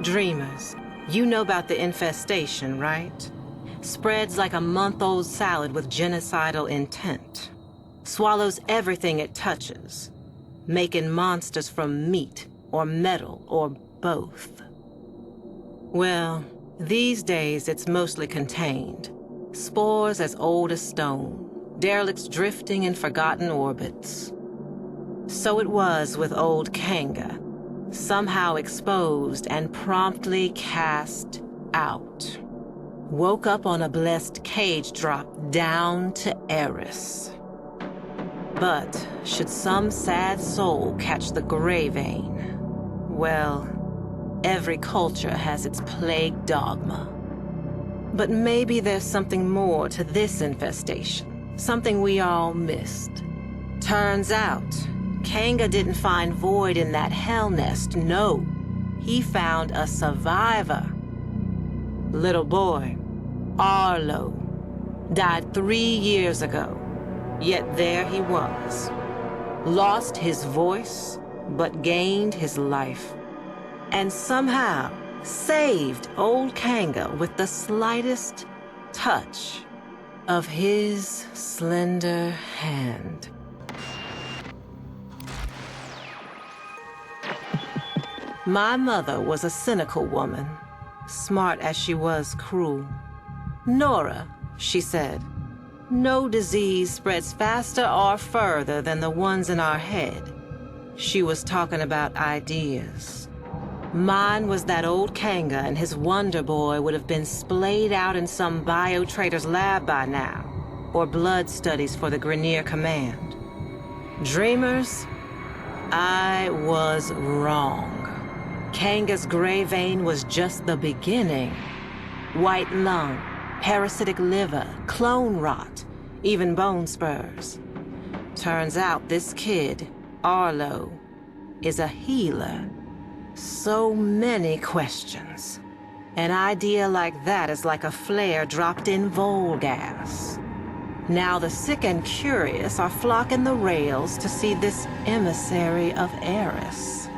Dreamers, you know about the infestation, right? Spreads like a month-old salad with genocidal intent. Swallows everything it touches, making monsters from meat or metal or both. Well, these days it's mostly contained. Spores as old as stone, derelicts drifting in forgotten orbits. So it was with old Kanga, somehow exposed and promptly cast out. Woke up on a blessed cage drop down to Eris. But should some sad soul catch the gray vein, well, every culture has its plague dogma. But maybe there's something more to this infestation, something we all missed. Turns out, Kanga didn't find void in that hell nest, no. He found a survivor. Little boy, Arlo, died 3 years ago. Yet there he was. Lost his voice, but gained his life. And somehow saved old Kanga with the slightest touch of his slender hand. My mother was a cynical woman, smart as she was cruel. Nora, she said, no disease spreads faster or further than the ones in our head. She was talking about ideas. Mine was that old Kanga and his Wonder Boy would have been splayed out in some bio-trader's lab by now, or blood studies for the Grenier Command. Dreamers, I was wrong. Kanga's gray vein was just the beginning. White lung, parasitic liver, clone rot, even bone spurs. Turns out this kid, Arlo, is a healer. So many questions. An idea like that is like a flare dropped in Vol gas. Now the sick and curious are flocking the rails to see this emissary of Eris.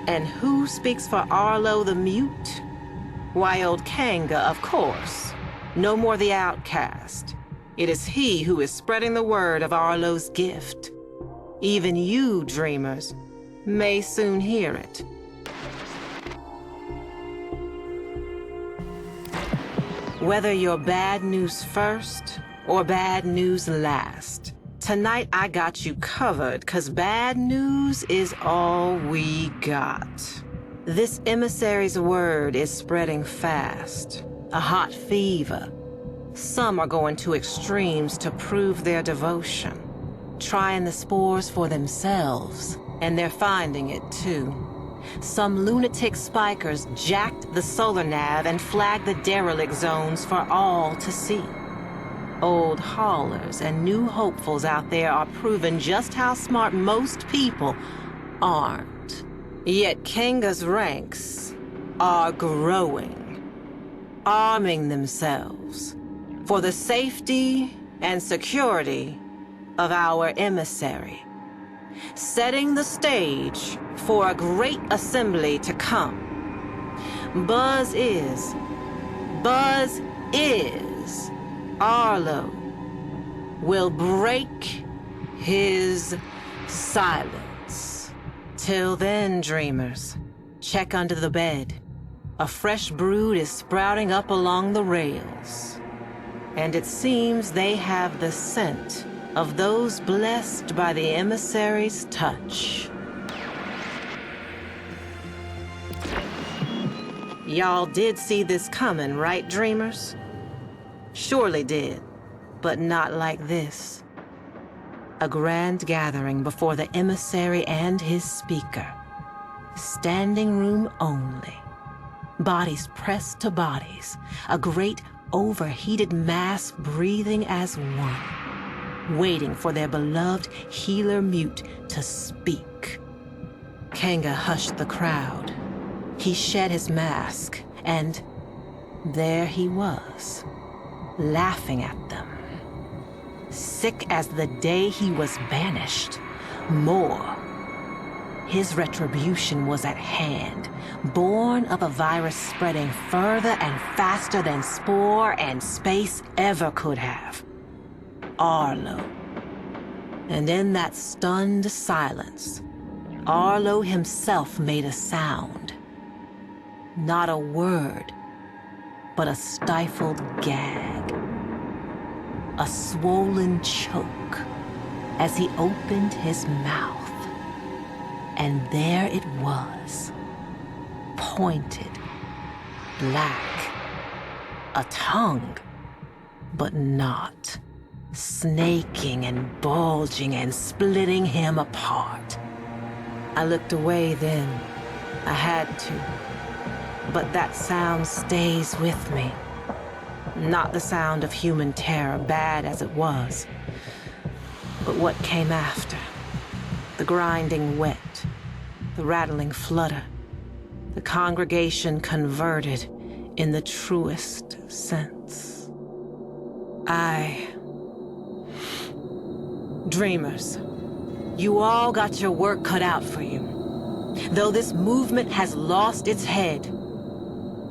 And who speaks for Arlo the Mute? Why, old Kanga, of course. No more the outcast. It is he who is spreading the word of Arlo's gift. Even you, dreamers, may soon hear it. Whether you're bad news first or bad news last, tonight I got you covered, 'cause bad news is all we got. This emissary's word is spreading fast. A hot fever. Some are going to extremes to prove their devotion, trying the spores for themselves, and they're finding it too. Some lunatic spikers jacked the solar nav and flagged the derelict zones for all to see. Old haulers and new hopefuls out there are proving just how smart most people aren't. Yet Kanga's ranks are growing, arming themselves for the safety and security of our emissary, setting the stage for a great assembly to come. Buzz is, Arlo will break his silence. Till then, dreamers, check under the bed. A fresh brood is sprouting up along the rails. And it seems they have the scent of those blessed by the emissary's touch. Y'all did see this coming, right, dreamers? Surely did, but not like this. A grand gathering before the emissary and his speaker. Standing room only. Bodies pressed to bodies. A great overheated mass breathing as one. Waiting for their beloved healer mute to speak. Kanga hushed the crowd. He shed his mask, and there he was, laughing at them. Sick as the day he was banished. More. His retribution was at hand, born of a virus spreading further and faster than spore and space ever could have. Arlo. And in that stunned silence, Arlo himself made a sound. Not a word, but a stifled gag. A swollen choke as he opened his mouth. And there it was, pointed, black, a tongue, but not, snaking and bulging and splitting him apart. I looked away then. I had to. But that sound stays with me. Not the sound of human terror, bad as it was, but what came after. The grinding wet, the rattling flutter, the congregation converted in the truest sense. Dreamers, you all got your work cut out for you. Though this movement has lost its head,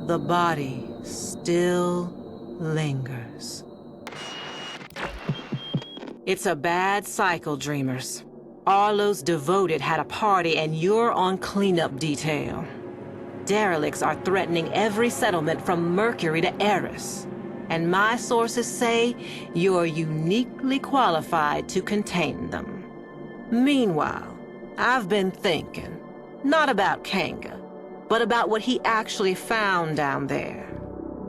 the body still lingers. It's a bad cycle, Dreamers. Arlo's devoted had a party and you're on cleanup detail. Derelicts are threatening every settlement from Mercury to Eris. And my sources say you're uniquely qualified to contain them. Meanwhile, I've been thinking, not about Kanga, but about what he actually found down there.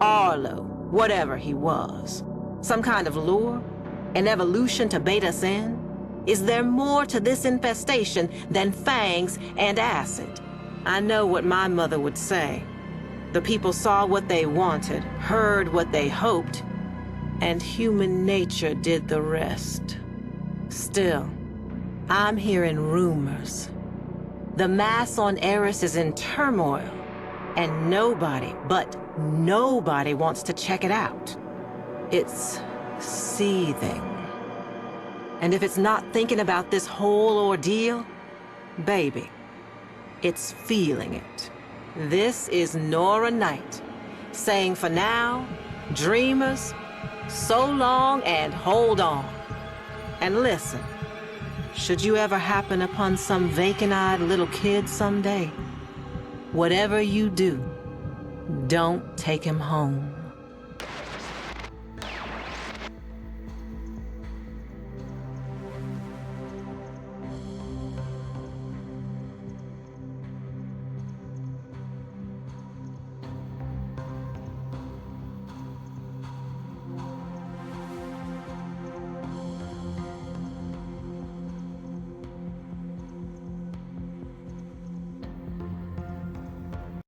Arlo, whatever he was. Some kind of lure? An evolution to bait us in? Is there more to this infestation than fangs and acid? I know what my mother would say. The people saw what they wanted, heard what they hoped, and human nature did the rest. Still, I'm hearing rumors. The mass on Eris is in turmoil, and nobody, but nobody wants to check it out. It's seething. And if it's not thinking about this whole ordeal, baby, it's feeling it. This is Nora Night, saying for now, dreamers, so long and hold on. And listen, should you ever happen upon some vacant-eyed little kid someday, whatever you do, don't take him home.